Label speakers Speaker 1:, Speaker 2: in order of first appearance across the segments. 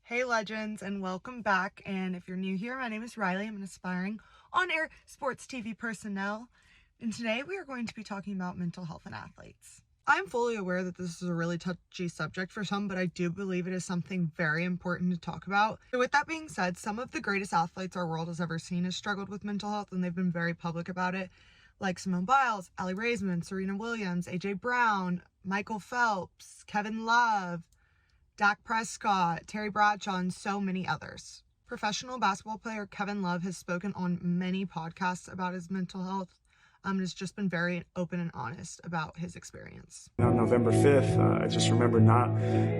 Speaker 1: Hey legends, and welcome back. And if you're new here, my name is Riley. I'm an aspiring on-air sports TV personnel, and today we are going to be talking about mental health in athletes. I'm fully aware that this is a really touchy subject for some, but I do believe it is something very important to talk about. So with that being said, some of the greatest athletes our world has ever seen has struggled with mental health, and they've been very public about it, like Simone Biles, Aly Raisman, Serena Williams, AJ Brown, Michael Phelps, Kevin Love, Dak Prescott, Terry Bradshaw, and so many others. Professional basketball player Kevin Love has spoken on many podcasts about his mental health and has just been very open and honest about his experience.
Speaker 2: On November 5th, I just remember not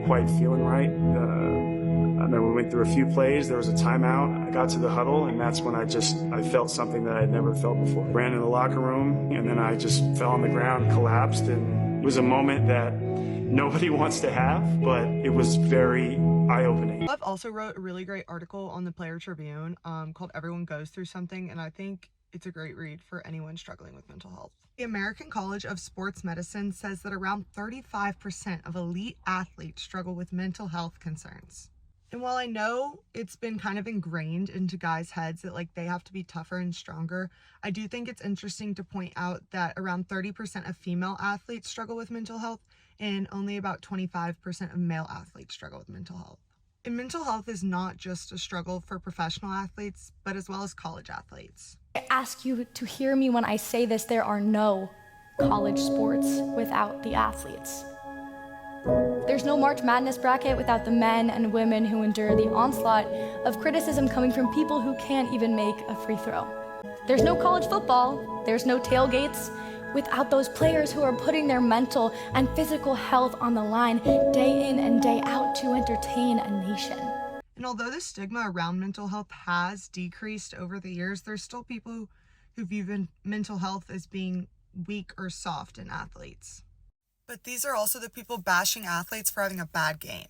Speaker 2: quite feeling right. I remember we went through a few plays. There was a timeout. I got to the huddle, and that's when I felt something that I had never felt before. Ran in the locker room, and then I just fell on the ground, collapsed, and it was a moment that nobody wants to have, but it was very eye-opening.
Speaker 1: Love also wrote a really great article on the Player Tribune called Everyone Goes Through Something, and I think it's a great read for anyone struggling with mental health. The American College of Sports Medicine says that around 35% of elite athletes struggle with mental health concerns. And while I know it's been kind of ingrained into guys' heads that they have to be tougher and stronger, I do think it's interesting to point out that around 30% of female athletes struggle with mental health and only about 25% of male athletes struggle with mental health. And mental health is not just a struggle for professional athletes, but as well as college athletes.
Speaker 3: I ask you to hear me when I say this. There are no college sports without the athletes. There's no March Madness bracket without the men and women who endure the onslaught of criticism coming from people who can't even make a free throw. There's no college football, there's no tailgates without those players who are putting their mental and physical health on the line day in and day out to entertain a nation.
Speaker 1: And although the stigma around mental health has decreased over the years, there's still people who view mental health as being weak or soft in athletes. But these are also the people bashing athletes for having a bad game.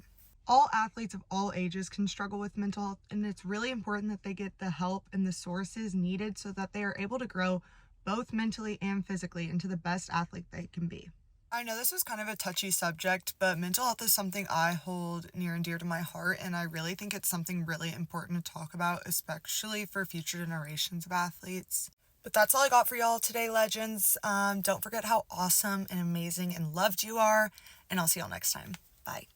Speaker 1: All athletes of all ages can struggle with mental health, and it's really important that they get the help and the sources needed so that they are able to grow both mentally and physically into the best athlete they can be. I know this was kind of a touchy subject, but mental health is something I hold near and dear to my heart, and I really think it's something really important to talk about, especially for future generations of athletes. But that's all I got for y'all today, legends. Don't forget how awesome and amazing and loved you are, and I'll see y'all next time. Bye.